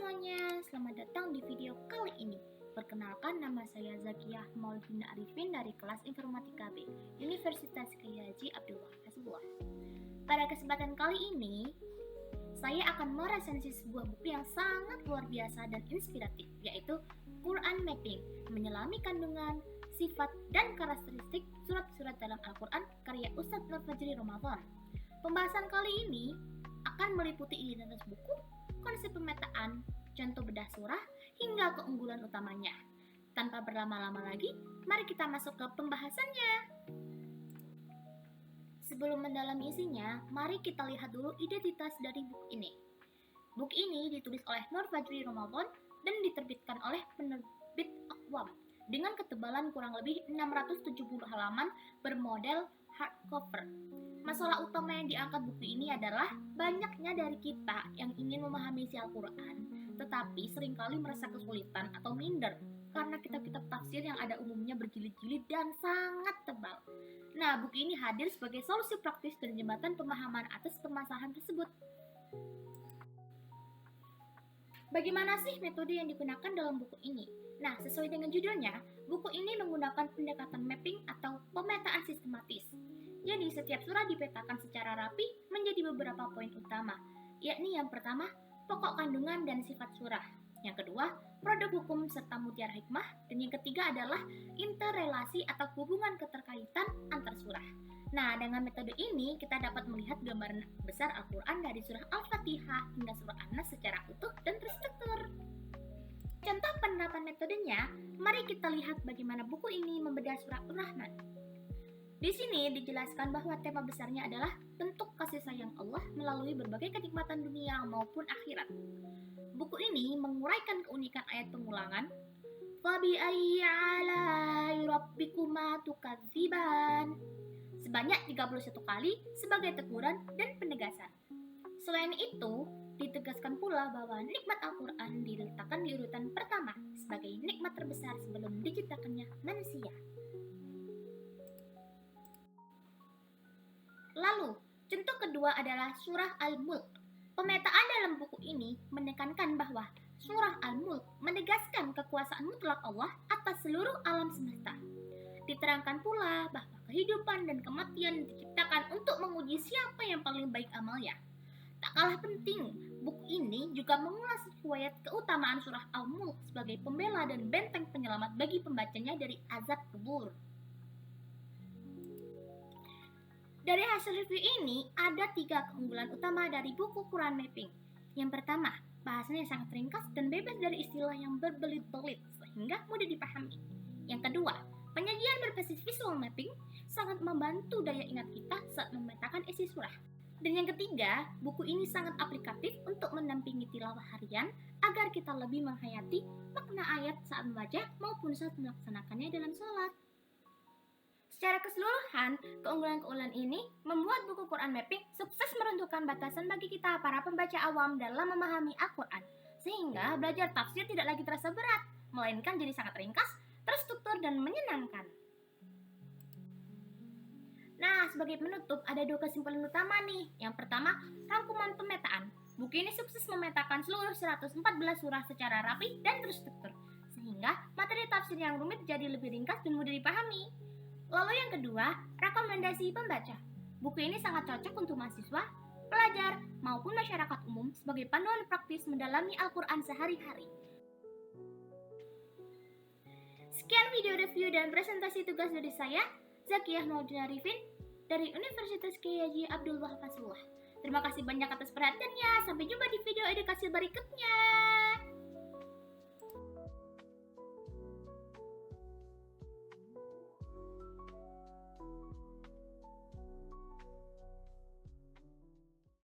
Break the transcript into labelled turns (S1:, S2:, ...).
S1: semuanya, selamat datang di video kali ini. Perkenalkan, nama saya Zakiyah Maulidina Arifin dari kelas Informatika B, Universitas Kiai Haji Abdul Wahab. Pada kesempatan kali ini, saya akan meresensi sebuah buku yang sangat luar biasa dan inspiratif, yaitu Quran Mapping, menyelami kandungan, sifat, dan karakteristik surat-surat dalam Al-Quran karya Ustadz Nur Fajri Ramadan. Pembahasan kali ini akan meliputi identitas buku, konsep pemetaan, contoh bedah surah, hingga keunggulan utamanya. Tanpa berlama-lama lagi, mari kita masuk ke pembahasannya. Sebelum mendalami isinya, mari kita lihat dulu identitas dari buku ini. Buku ini ditulis oleh Nur Fajri Ramadan dan diterbitkan oleh penerbit Aqwam dengan ketebalan kurang lebih 670 halaman bermodel hardcover. Masalah utama yang diangkat buku ini adalah banyaknya dari kita yang ingin memahami isi Al-Quran, tetapi seringkali merasa kesulitan atau minder karena kitab-kitab tafsir yang ada umumnya berjilid-jilid dan sangat tebal. Nah, buku ini hadir sebagai solusi praktis dan jembatan pemahaman atas permasalahan tersebut. Bagaimana sih metode yang digunakan dalam buku ini? Nah, sesuai dengan judulnya, buku ini menggunakan pendekatan mapping atau pemetaan sistematis. Jadi, setiap surah dipetakan secara rapi menjadi beberapa poin utama, yakni yang pertama, pokok kandungan dan sifat surah. Yang kedua, produk hukum serta mutiara hikmah. Dan yang ketiga adalah interrelasi atau hubungan keterkaitan antar surah. Nah, dengan metode ini, kita dapat melihat gambaran besar Al-Quran dari surah Al-Fatihah hingga surah An-Nas secara utuh dan terstruktur. Contoh penerapan metodenya, mari kita lihat bagaimana buku ini membedah surah Ar-Rahman. Di sini dijelaskan bahwa tema besarnya adalah bentuk kasih sayang Allah melalui berbagai kenikmatan dunia maupun akhirat. Buku ini menguraikan keunikan ayat pengulangan Fabi ayyi alai rabbikuma tukadziban sebanyak 31 kali sebagai teguran dan penegasan. Selain itu, ditegaskan pula bahwa nikmat Al-Quran diletakkan di urutan pertama sebagai nikmat terbesar sebelum diciptakannya manusia. Lalu, contoh kedua adalah surah Al-Mulk. Pemetaan dalam buku ini menekankan bahwa surah Al-Mulk menegaskan kekuasaan mutlak Allah atas seluruh alam semesta. Diterangkan pula bahwa kehidupan dan kematian diciptakan untuk menguji siapa yang paling baik amalnya. Tak kalah penting, buku ini juga mengulas riwayat keutamaan surah Al-Mulk sebagai pembela dan benteng penyelamat bagi pembacanya dari azab kubur. Dari hasil review ini, ada 3 keunggulan utama dari buku Quran Mapping. Yang pertama, bahasanya sangat ringkas dan bebas dari istilah yang berbelit-belit sehingga mudah dipahami. Yang kedua, penyajian berbasis visual mapping sangat membantu daya ingat kita saat memetakan isi surah. Dan yang ketiga, buku ini sangat aplikatif untuk mendampingi tilawah harian agar kita lebih menghayati makna ayat saat membaca maupun saat melaksanakannya dalam sholat. Secara keseluruhan, keunggulan-keunggulan ini membuat buku Quran Mapping sukses meruntuhkan batasan bagi kita para pembaca awam dalam memahami Al-Quran, sehingga belajar tafsir tidak lagi terasa berat, melainkan jadi sangat ringkas, terstruktur, dan menyenangkan. Nah, sebagai penutup, ada 2 kesimpulan utama nih. Yang pertama, rangkuman pemetaan. Buku ini sukses memetakan seluruh 114 surah secara rapi dan terstruktur, sehingga materi tafsir yang rumit jadi lebih ringkas dan mudah dipahami. Lalu yang kedua, rekomendasi pembaca. Buku ini sangat cocok untuk mahasiswa, pelajar, maupun masyarakat umum sebagai panduan praktis mendalami Al-Quran sehari-hari. Sekian video review dan presentasi tugas dari saya, Zakiyah Maulidina Arifin, dari Universitas Kiai Haji Abdul Wahab. Terima kasih banyak atas perhatiannya. Sampai jumpa di video edukasi berikutnya.